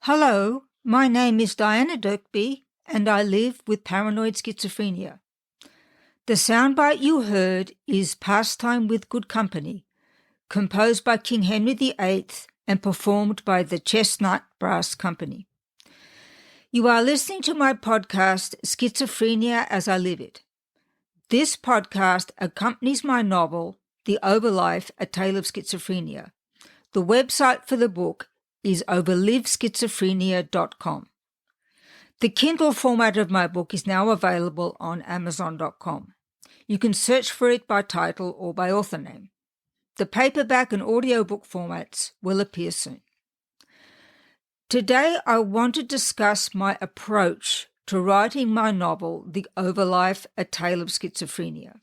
Hello, my name is Diana Dirkby and I live with paranoid schizophrenia. The soundbite you heard is Pastime with Good Company, composed by King Henry VIII and performed by the Chestnut Brass Company. You are listening to my podcast, Schizophrenia as I Live It. This podcast accompanies my novel, The Overlife, A Tale of Schizophrenia. The website for the book is overliveschizophrenia.com. The Kindle format of my book is now available on Amazon.com. You can search for it by title or by author name. The paperback and audiobook formats will appear soon. Today I want to discuss my approach to writing my novel, The Overlife, A Tale of Schizophrenia.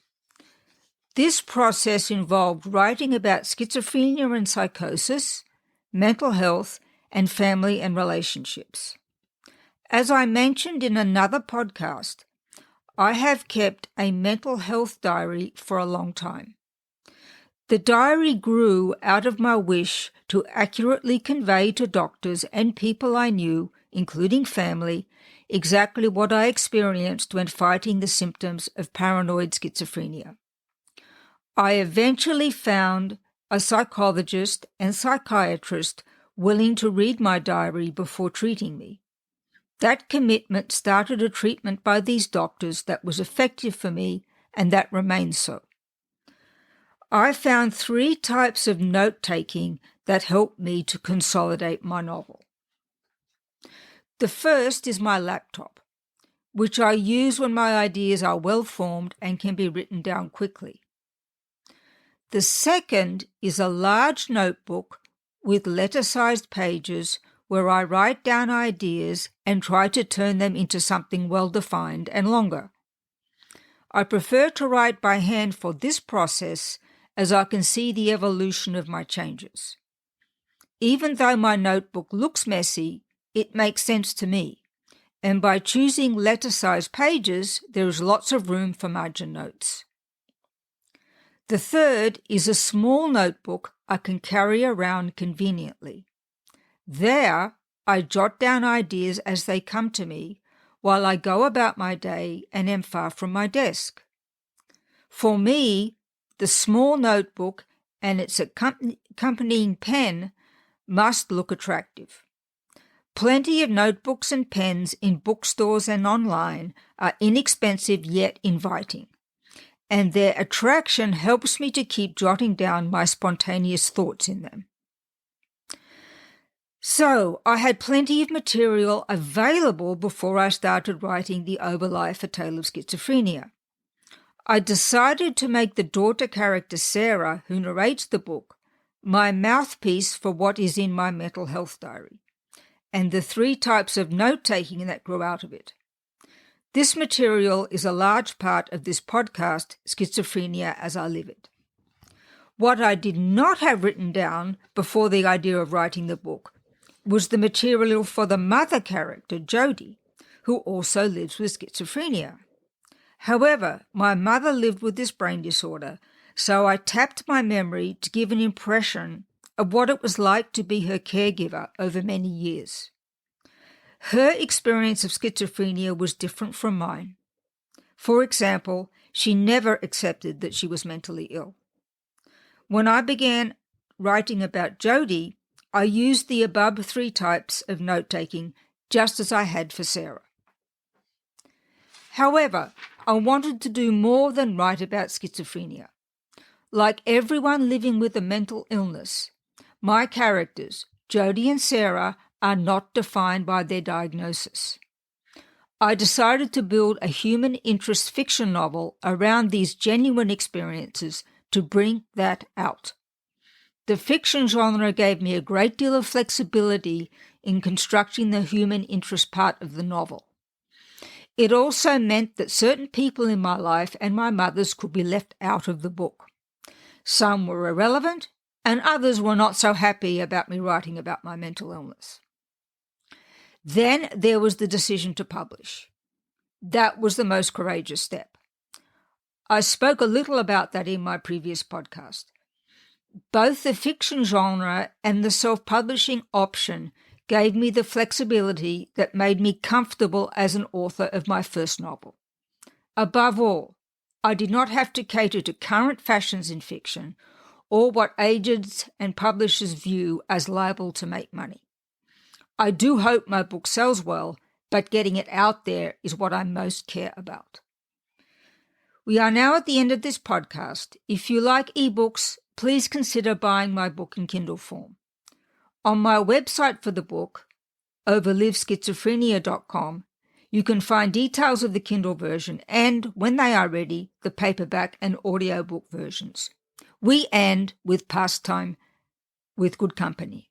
This process involved writing about schizophrenia and psychosis, mental health, and family and relationships. As I mentioned in another podcast, I have kept a mental health diary for a long time. The diary grew out of my wish to accurately convey to doctors and people I knew, including family, exactly what I experienced when fighting the symptoms of paranoid schizophrenia. I eventually found a psychologist and psychiatrist willing to read my diary before treating me. That commitment started a treatment by these doctors that was effective for me, and that remains so. I found 3 types of note-taking that helped me to consolidate my novel. The first is my laptop, which I use when my ideas are well-formed and can be written down quickly. The second is a large notebook with letter-sized pages where I write down ideas and try to turn them into something well-defined and longer. I prefer to write by hand for this process as I can see the evolution of my changes. Even though my notebook looks messy, it makes sense to me, and by choosing letter-sized pages, there is lots of room for margin notes. The third is a small notebook I can carry around conveniently. There, I jot down ideas as they come to me while I go about my day and am far from my desk. For me, the small notebook and its accompanying pen must look attractive. Plenty of notebooks and pens in bookstores and online are inexpensive yet inviting, and their attraction helps me to keep jotting down my spontaneous thoughts in them. So, I had plenty of material available before I started writing The Overlife, A Tale of Schizophrenia. I decided to make the daughter character Sarah, who narrates the book, my mouthpiece for what is in my mental health diary, and the 3 types of note-taking that grew out of it. This material is a large part of this podcast, Schizophrenia as I Live It. What I did not have written down before the idea of writing the book was the material for the mother character, Jody, who also lives with schizophrenia. However, my mother lived with this brain disorder, so I tapped my memory to give an impression of what it was like to be her caregiver over many years. Her experience of schizophrenia was different from mine. For example, she never accepted that she was mentally ill. When I began writing about Jody, I used the above 3 types of note-taking just as I had for Sarah. However, I wanted to do more than write about schizophrenia. Like everyone living with a mental illness, my characters, Jody and Sarah, are not defined by their diagnosis. I decided to build a human interest fiction novel around these genuine experiences to bring that out. The fiction genre gave me a great deal of flexibility in constructing the human interest part of the novel. It also meant that certain people in my life and my mother's could be left out of the book. Some were irrelevant, and others were not so happy about me writing about my mental illness. Then there was the decision to publish. That was the most courageous step. I spoke a little about that in my previous podcast. Both the fiction genre and the self-publishing option gave me the flexibility that made me comfortable as an author of my first novel. Above all, I did not have to cater to current fashions in fiction or what agents and publishers view as liable to make money. I do hope my book sells well, but getting it out there is what I most care about. We are now at the end of this podcast. If you like ebooks, please consider buying my book in Kindle form. On my website for the book, overliveschizophrenia.com, you can find details of the Kindle version and, when they are ready, the paperback and audiobook versions. We end with Pastime with good company.